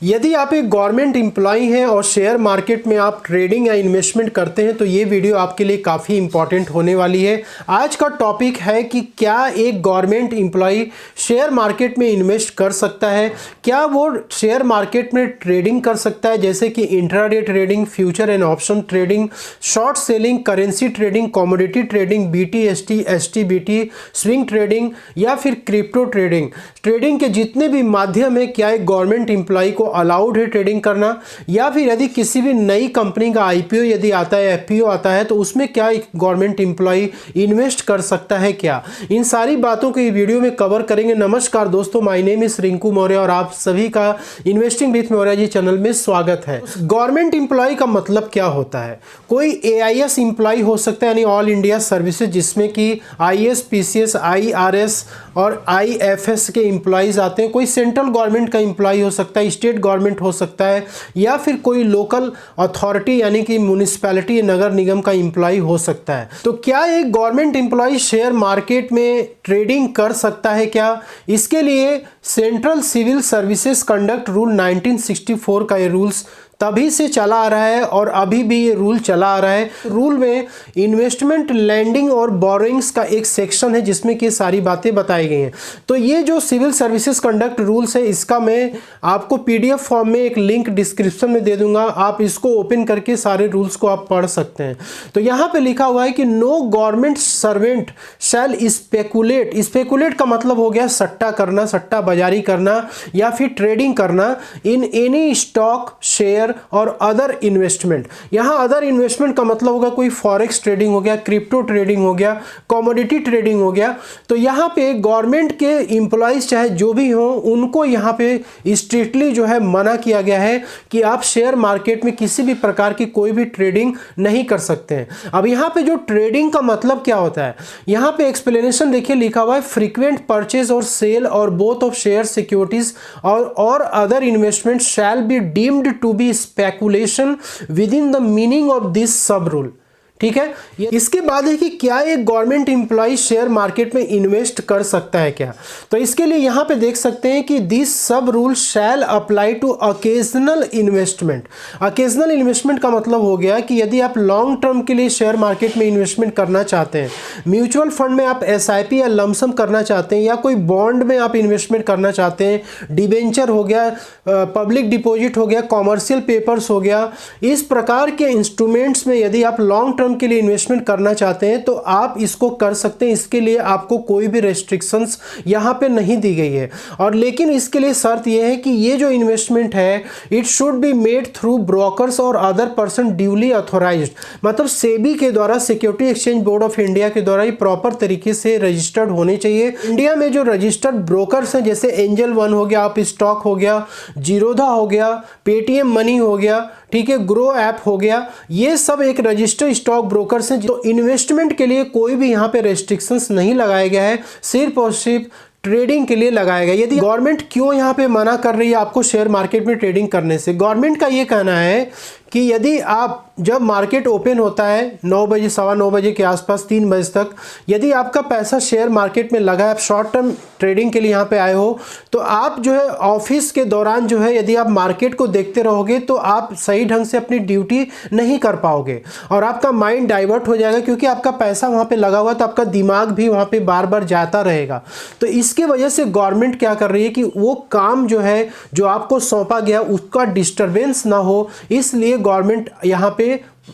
यदि आप एक गवर्नमेंट एम्प्लॉई हैं और शेयर मार्केट में आप ट्रेडिंग या इन्वेस्टमेंट करते हैं तो ये वीडियो आपके लिए काफ़ी इंपॉर्टेंट होने वाली है। आज का टॉपिक है कि क्या एक गवर्नमेंट एम्प्लॉई शेयर मार्केट में इन्वेस्ट कर सकता है, क्या वो शेयर मार्केट में ट्रेडिंग कर सकता है जैसे कि intraday trading, future and option trading, short selling, currency trading, commodity trading, BTST, STBT, swing trading या फिर क्रिप्टो ट्रेडिंग। ट्रेडिंग के जितने भी माध्यम है क्या एक गवर्नमेंट एम्प्लॉई को अलाउड है ट्रेडिंग करना, या फिर यदि किसी भी नई कंपनी का IPO यदि आता है, FPO आता है तो उसमें क्या एक गवर्नमेंट एम्प्लॉई इन्वेस्ट कर सकता है क्या। इन सारी बातों को ये वीडियो में कवर करेंगे। नमस्कार दोस्तों, my name is Rinku Maurya और आप सभी का investing with Maurya ji channel में स्वागत है। गवर्नमेंट एम्प्लॉय का मतलब क्या होता है? कोई AIS एम्प्लॉय हो सकता है यानी ऑल इंडिया सर्विसेज, जिसमें कि IAS, PCS, IRS और IFS के एम्प्लॉयज आते हैं। कोई सेंट्रल गवर्नमेंट का एम्प्लॉय हो सकता है, स्टेट गवर्नमेंट हो सकता है, या फिर कोई लोकल अथॉरिटी यानी कि म्युनिसिपैलिटी, नगर निगम का एम्प्लॉय हो सकता है। तो क्या एक गवर्नमेंट एम्प्लॉय शेयर मार्केट में ट्रेडिंग कर सकता है क्या? इसके लिए central civil services conduct rule 1964 का ये रूल्स तभी से चला आ रहा है और अभी भी ये रूल चला आ रहा है। रूल में इन्वेस्टमेंट, लैंडिंग और बोरोइंग्स का एक सेक्शन है जिसमें कि सारी बातें बताई गई हैं। तो ये जो सिविल सर्विसेज कंडक्ट रूल्स है इसका मैं आपको PDF फॉर्म में एक लिंक डिस्क्रिप्शन में दे दूंगा, आप इसको ओपन करके सारे रूल्स को आप पढ़ सकते हैं। तो यहाँ पे लिखा हुआ है कि no government servant shall speculate. Speculate का मतलब हो गया सट्टा करना, सट्टा बाजारी करना या फिर ट्रेडिंग करना इन एनी स्टॉक, शेयर और अदर इन्वेस्टमेंट। यहां अदर इन्वेस्टमेंट का मतलब होगा कोई फॉरेक्स ट्रेडिंग हो गया, क्रिप्टो ट्रेडिंग हो गया, कमोडिटी ट्रेडिंग हो गया। तो यहां पे गवर्नमेंट के एम्प्लॉइज चाहे जो भी हो उनको यहां पे स्ट्रिक्टली जो है मना किया गया है कि आप शेयर मार्केट में किसी भी प्रकार की कोई भी ट्रेडिंग नहीं कर सकते हैं। अब यहां पे जो ट्रेडिंग का मतलब क्या होता है, यहां पे एक्सप्लेनेशन देखिए लिखा हुआ है, फ्रीक्वेंट परचेज और सेल और बोथ ऑफ शेयर, सिक्योरिटीज और other investment shall be deemed to be speculation within the meaning of this sub rule. ठीक है, इसके बाद है कि क्या एक गवर्नमेंट एम्प्लॉय शेयर मार्केट में इन्वेस्ट कर सकता है क्या। तो इसके लिए यहां पे देख सकते हैं कि this sub rule shall apply to occasional investment. Occasional investment का मतलब हो गया कि यदि आप लॉन्ग टर्म के लिए शेयर मार्केट में इन्वेस्टमेंट करना चाहते हैं, म्यूचुअल फंड में आप SIP या लमसम करना चाहते हैं, या कोई बॉन्ड में आप इन्वेस्टमेंट करना चाहते हैं, डिबेंचर हो गया, पब्लिक डिपॉजिट हो गया, कॉमर्शियल पेपर्स हो गया, इस प्रकार के इंस्ट्रूमेंट्स में यदि आप लॉन्ग टर्म के लिए इन्वेस्टमेंट करना चाहते हैं तो आप इसको कर सकते हैं। इसके लिए आपको कोई भी रेस्ट्रिक्शंस यहाँ पे नहीं दी गई है। और लेकिन इसके लिए शर्त यह है कि ये जो इन्वेस्टमेंट है it should be made through brokers और अदर पर्सन ड्यूली ऑथोराइज्ड। मतलब सेबी के द्वारा, security exchange board of India के द्वारा ये प्रॉपर तरीके से रजिस्टर्ड होने चाहिए। इंडिया में जो रजिस्टर्ड ब्रोकर्स हैं जैसे एंजल वन हो गया, आप स्टॉक हो गया, जीरोधा हो गया, पेटीएम मनी हो गया, ठीक है, ग्रो ऐप हो गया, ये सब एक रजिस्टर्ड स्टॉक ब्रोकर्स हैं। तो इन्वेस्टमेंट के लिए कोई भी यहाँ पे रेस्ट्रिक्शंस नहीं लगाया गया है, सिर्फ और सिर्फ ट्रेडिंग के लिए लगाया गया। यदि गवर्नमेंट क्यों यहाँ पे मना कर रही है आपको शेयर मार्केट में ट्रेडिंग करने से, गवर्नमेंट का ये कहना है कि यदि आप जब मार्केट ओपन होता है 9 बजे, 9:15 बजे के आसपास, 3 बजे तक, यदि आपका पैसा शेयर मार्केट में लगा है, आप शॉर्ट टर्म ट्रेडिंग के लिए यहाँ पे आए हो, तो आप जो है ऑफिस के दौरान जो है यदि आप मार्केट को देखते रहोगे तो आप सही ढंग से अपनी ड्यूटी नहीं कर पाओगे और आपका माइंड डाइवर्ट हो जाएगा, क्योंकि आपका पैसा वहाँ पे लगा हुआ तो आपका दिमाग भी वहाँ पे बार बार जाता रहेगा। तो इसके वजह से गवर्नमेंट क्या कर रही है कि वो काम जो है जो आपको सौंपा गया उसका डिस्टर्बेंस ना हो, इसलिए गवर्नमेंट यहाँ पे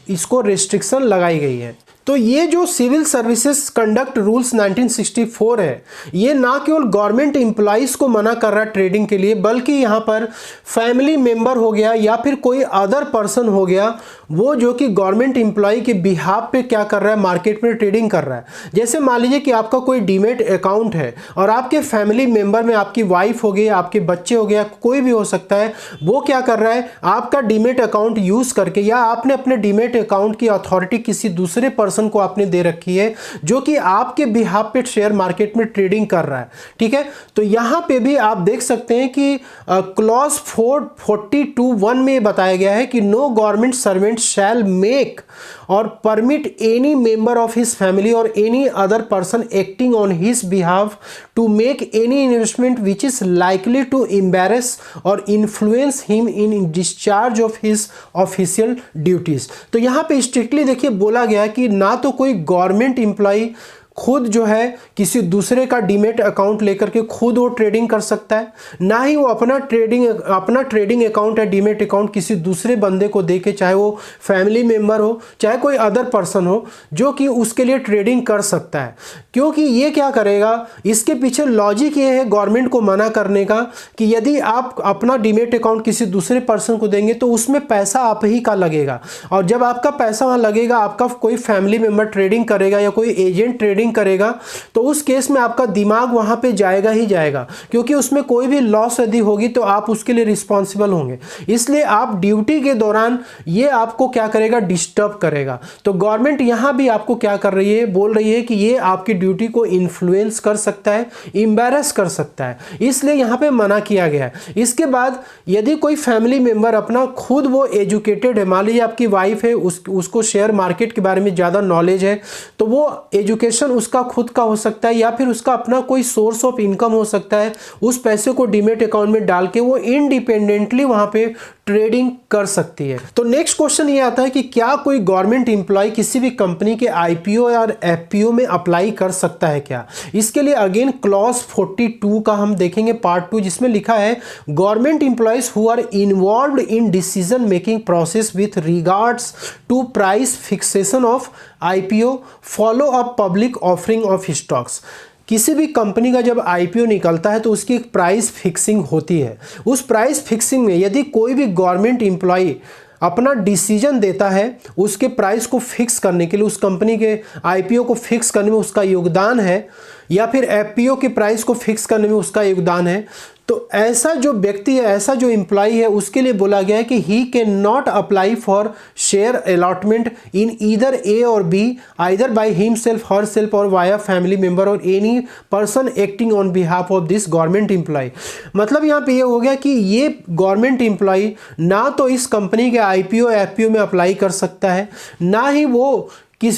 इसको रेस्ट्रिक्शन लगाई गई है। तो ये जो सिविल सर्विसेज कंडक्ट रूल्स 1964 है, ये ना केवल गवर्नमेंट एम्प्लॉइज को मना कर रहा है ट्रेडिंग के लिए, बल्कि यहाँ पर फैमिली मेंबर हो गया या फिर कोई अदर पर्सन हो गया, वो जो कि गवर्नमेंट एम्प्लॉय के बिहाफ पे क्या कर रहा है, मार्केट में ट्रेडिंग कर रहा है। जैसे मान लीजिए कि आपका कोई डीमेट अकाउंट है और आपके फैमिली मेंबर में आपकी वाइफ हो गई, आपके बच्चे हो गया, कोई भी हो सकता है, वो क्या कर रहा है, आपका डीमेट अकाउंट यूज करके या आपने अपने डीमेट अकाउंट की अथॉरिटी किसी दूसरे पर्सन पर्सन को आपने दे रखी है जो कि आपके बिहाफ पे शेयर मार्केट में ट्रेडिंग कर रहा है, ठीक है। तो यहाँ पे भी आप देख सकते हैं कि क्लॉज 442(1) में बताया गया है कि no government servant shall make or permit any member of his family or any other person acting on his behalf to make any investment which is likely to embarrass or influence him in discharge of his official duties. तो यहाँ पे strictly देखिए बोला गया है कि ना तो कोई गवर्नमेंट एम्प्लॉय खुद जो है किसी दूसरे का डीमेट अकाउंट लेकर के खुद वो ट्रेडिंग कर सकता है, ना ही वो अपना ट्रेडिंग अकाउंट या डीमेट अकाउंट किसी दूसरे बंदे को दे के, चाहे वो फैमिली मेंबर हो चाहे कोई अदर पर्सन हो, जो कि उसके लिए ट्रेडिंग कर सकता है। क्योंकि ये क्या करेगा, इसके पीछे लॉजिक ये है गवर्नमेंट को मना करने का कि यदि आप अपना डीमेट अकाउंट किसी दूसरे पर्सन को देंगे तो उसमें पैसा आप ही का लगेगा, और जब आपका पैसा वहाँ लगेगा, आपका कोई फैमिली मेंबर ट्रेडिंग करेगा या कोई एजेंट ट्रेडिंग करेगा, तो उस केस में आपका दिमाग वहां पे जाएगा ही जाएगा, क्योंकि उसमें कोई भी लॉस यदि होगी तो आप उसके लिए रिस्पॉन्सिबल होंगे। इसलिए आप ड्यूटी के दौरान ये आपको क्या करेगा, डिस्टर्ब करेगा। तो गवर्नमेंट यहां भी आपको क्या कर रही है, बोल रही है कि ये आपकी ड्यूटी को इन्फ्लुएंस कर सकता है, एम्बैरेस कर सकता है, इसलिए यहां पे मना किया गया है। इसके बाद यदि कोई फैमिली मेंबर अपना खुद वो एजुकेटेड है, मान लीजिए आपकी वाइफ है, उसको शेयर मार्केट के बारे में ज़्यादा नॉलेज है, तो वो एजुकेशन उसका खुद का हो सकता है या फिर उसका अपना कोई सोर्स ऑफ इनकम हो सकता है, उस पैसे को डीमेट अकाउंट में डाल के वो इंडिपेंडेंटली वहां पे ट्रेडिंग कर सकती है। तो नेक्स्ट क्वेश्चन ये आता है कि क्या कोई गवर्नमेंट एम्प्लॉय किसी भी कंपनी के आईपीओ या एफपीओ में अप्लाई कर सकता है क्या? इसके लिए अगेन क्लॉज 42 का हम देखेंगे पार्ट 2, जिसमें लिखा है government employees who are involved in decision making process with regards to price fixation of IPO follow up public offering of stocks. किसी भी कंपनी का जब आईपीओ निकलता है तो उसकी एक प्राइस फिक्सिंग होती है। उस प्राइस फिक्सिंग में यदि कोई भी गवर्नमेंट एम्प्लॉय अपना डिसीजन देता है उसके प्राइस को फिक्स करने के लिए, उस कंपनी के आईपीओ को फिक्स करने में उसका योगदान है, या फिर एफपीओ के प्राइस को फिक्स करने में उसका योगदान है, तो ऐसा जो व्यक्ति है, ऐसा जो एम्प्लॉय है, उसके लिए बोला गया है कि he can not apply for share allotment in either A or B either by himself, herself or via family member or any person acting on behalf of this government employ. मतलब यहाँ पे ये हो गया कि ये गवर्नमेंट एम्प्लॉय ना तो इस कंपनी के आईपीओ एफपीओ में अप्लाई कर सकता है, ना ही वो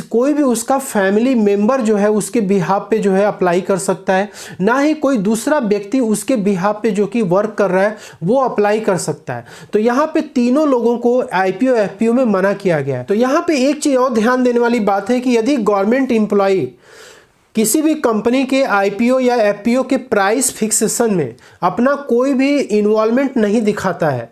कोई भी उसका फैमिली मेंबर जो है उसके बिहाफ पे जो है अप्लाई कर सकता है, ना ही कोई दूसरा व्यक्ति उसके बिहाफ पे जो कि वर्क कर रहा है वो अप्लाई कर सकता है। तो यहाँ पे तीनों लोगों को आईपीओ एफपीओ में मना किया गया है। तो यहाँ पे एक चीज़ और ध्यान देने वाली बात है कि यदि गवर्नमेंट एम्प्लॉय किसी भी कंपनी के आईपीओ या एफपीओ के प्राइस फिक्सेशन में अपना कोई भी इन्वॉल्वमेंट नहीं दिखाता है,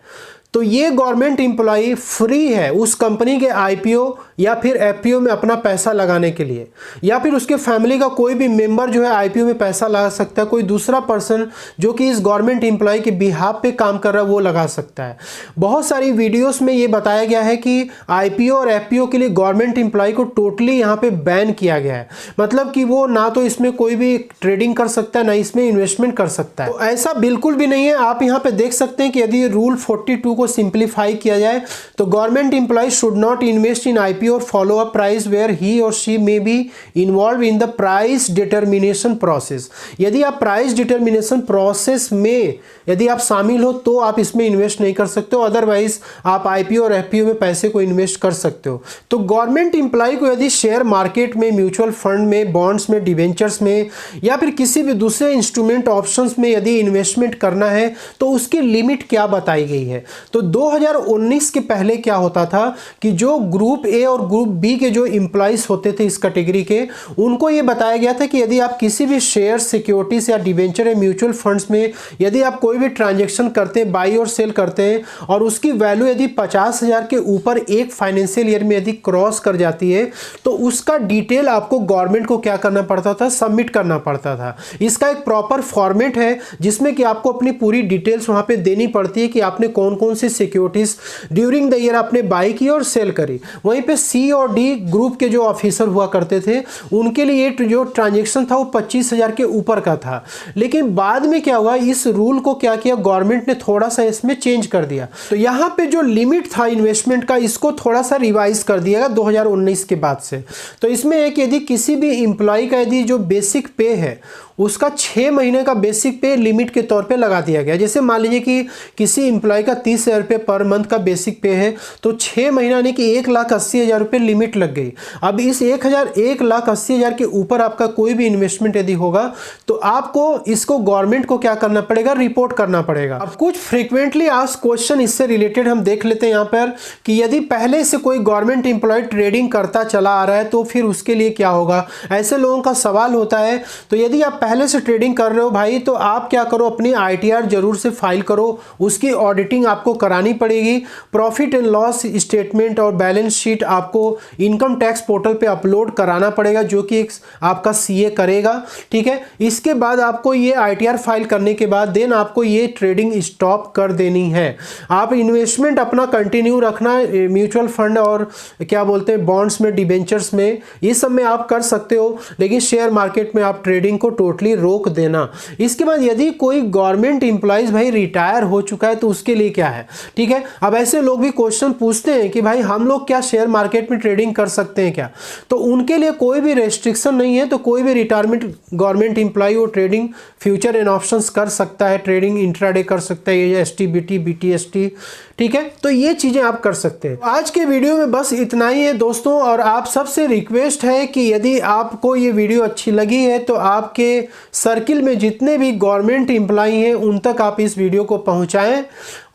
तो ये गवर्नमेंट एम्प्लॉय फ्री है उस कंपनी के आईपीओ या फिर एफपीओ में अपना पैसा लगाने के लिए, या फिर उसके फैमिली का कोई भी मेंबर जो है आईपीओ में पैसा लगा सकता है, कोई दूसरा पर्सन जो कि इस गवर्नमेंट एम्प्लॉय के बिहाफ पे काम कर रहा है वो लगा सकता है। बहुत सारी वीडियोस में ये बताया गया है कि आईपीओ और एफपीओ के लिए गवर्नमेंट एम्प्लॉय को टोटली यहाँ पे बैन किया गया है, मतलब कि वो ना तो इसमें कोई भी ट्रेडिंग कर सकता है ना इसमें इन्वेस्टमेंट कर सकता है। तो ऐसा बिल्कुल भी नहीं है। आप यहाँ पे देख सकते हैं कि यदि रूल 42 को सिंप्लीफाई किया जाए तो government employ should not invest in IPO or follow up price where he or she may be involve in the price determination process. यदि आप प्राइस डिटर्मिनेशन प्रोसेस में यदि आप शामिल हो तो आप इसमें इन्वेस्ट नहीं कर सकते हो, अदरवाइज आप आईपीओ और एफपीओ में पैसे को इन्वेस्ट कर सकते हो। तो गवर्नमेंट एम्प्लॉय को यदि शेयर मार्केट में, म्यूचुअल फंड में, बॉन्ड्स में, डिवेंचर्स में या फिर किसी भी दूसरे इंस्ट्रूमेंट ऑप्शंस में यदि इन्वेस्टमेंट करना है तो उसकी लिमिट क्या बताई गई है। तो 2019 के पहले क्या होता था कि जो ग्रुप ए और ग्रुप बी के जो एम्प्लॉइज होते थे इस कैटेगरी के, उनको ये बताया गया था कि यदि आप किसी भी शेयर, सिक्योरिटीज या डिवेंचर या म्यूचुअल फंड्स में यदि आप कोई भी ट्रांजैक्शन करते हैं, बाई और सेल करते हैं और उसकी वैल्यू यदि 50,000 के ऊपर एक फाइनेंशियल ईयर में यदि क्रॉस कर जाती है तो उसका डिटेल आपको गवर्नमेंट को क्या करना पड़ता था, सबमिट करना पड़ता था। इसका एक प्रॉपर फॉर्मेट है जिसमें कि आपको अपनी पूरी डिटेल्स वहां पे देनी पड़ती है कि आपने कौन कौन सी सिक्योरिटीज ड्यूरिंग द ईयर आपने बाई की और सेल करी। वहीं पे सी और डी ग्रुप के जो ऑफिसर हुआ करते थे उनके लिए जो ट्रांजेक्शन था वो 25,000 के ऊपर का था। लेकिन बाद में क्या हुआ, इस रूल को क्या किया गवर्नमेंट ने थोड़ा सा इसमें चेंज कर दिया। तो यहाँ पे जो लिमिट था इन्वेस्टमेंट का इसको थोड़ा सा रिवाइज कर दिया गया 2019 के बाद से। तो इसमें एक यदि किसी भी एम्प्लॉय का यदि जो बेसिक पे है उसका 6 महीने का बेसिक पे लिमिट के तौर पे लगा दिया गया। जैसे मान लीजिए कि किसी एम्प्लॉय का 30,000 रुपये पर मंथ का बेसिक पे है तो 6 महीना यानी कि 1,80,000 रुपये लिमिट लग गई। अब इस 1,80,000 के ऊपर आपका कोई भी इन्वेस्टमेंट यदि होगा तो आपको इसको गवर्नमेंट को क्या करना पड़ेगा, रिपोर्ट करना पड़ेगा। अब कुछ फ्रिक्वेंटली आस्क्ड क्वेश्चन इससे रिलेटेड हम देख लेते हैं यहाँ पर कि यदि पहले से कोई गवर्नमेंट एम्प्लॉय ट्रेडिंग करता चला आ रहा है तो फिर उसके लिए क्या होगा, ऐसे लोगों का सवाल होता है। तो यदि आप पहले से ट्रेडिंग कर रहे हो भाई तो आप क्या करो, अपनी ITR जरूर से फाइल करो, उसकी ऑडिटिंग आपको करानी पड़ेगी। प्रॉफिट एंड लॉस स्टेटमेंट और बैलेंस शीट आपको इनकम टैक्स पोर्टल पे अपलोड कराना पड़ेगा जो कि आपका CA करेगा, ठीक है। इसके बाद आपको ये ITR फाइल करने के बाद देन आपको ये ट्रेडिंग स्टॉप कर देनी है। आप इन्वेस्टमेंट अपना कंटिन्यू रखना म्यूचुअल फंड और क्या बोलते हैं बॉन्ड्स में, डिबेंचर्स में, ये सब में आप कर सकते हो, लेकिन शेयर मार्केट में आप ट्रेडिंग को टोटली रोक देना। इसके बाद यदि कोई गवर्नमेंट एम्प्लॉइज भाई रिटायर हो चुका है तो उसके लिए क्या है, ठीक है। अब ऐसे लोग भी क्वेश्चन पूछते हैं कि भाई हम लोग क्या शेयर मार्केट में ट्रेडिंग कर सकते हैं क्या, तो उनके लिए कोई भी रेस्ट्रिक्शन नहीं है। तो कोई भी रिटायरमेंट गवर्नमेंट एम्प्लॉय वो ट्रेडिंग फ्यूचर एंड ऑप्शंस कर सकता है, ट्रेडिंग इंट्राडे कर सकता है, ये ST BT BTST, ठीक है। तो ये चीजें आप कर सकते हैं। आज के वीडियो में बस इतना ही है दोस्तों, और आप सबसे रिक्वेस्ट है कि यदि आपको ये वीडियो अच्छी लगी है तो आपके सर्किल में जितने भी गवर्नमेंट एम्प्लॉय हैं उन तक आप इस वीडियो को पहुंचाएं,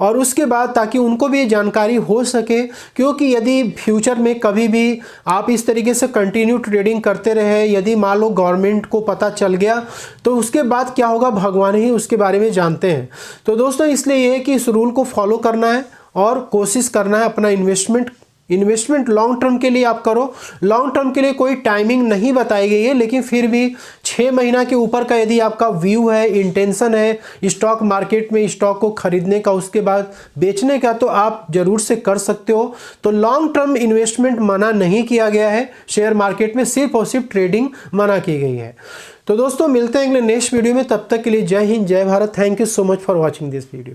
और उसके बाद ताकि उनको भी ये जानकारी हो सके। क्योंकि यदि फ्यूचर में कभी भी आप इस तरीके से कंटिन्यू ट्रेडिंग करते रहे, यदि मान लो गवर्नमेंट को पता चल गया तो उसके बाद क्या होगा भगवान ही उसके बारे में जानते हैं। तो दोस्तों इसलिए ये है कि इस रूल को फॉलो करना है और कोशिश करना है अपना इन्वेस्टमेंट लॉन्ग टर्म के लिए आप करो। लॉन्ग टर्म के लिए कोई टाइमिंग नहीं बताई गई है, लेकिन फिर भी 6 महीना के ऊपर का यदि आपका व्यू है, इंटेंशन है स्टॉक मार्केट में स्टॉक को खरीदने का उसके बाद बेचने का, तो आप जरूर से कर सकते हो। तो लॉन्ग टर्म इन्वेस्टमेंट मना नहीं किया गया है शेयर मार्केट में, सिर्फ और सिर्फ ट्रेडिंग मना की गई है। तो दोस्तों मिलते हैं अगले नेक्स्ट वीडियो में, तब तक के लिए जय हिंद जय Bharat. Thank you so much for watching this video.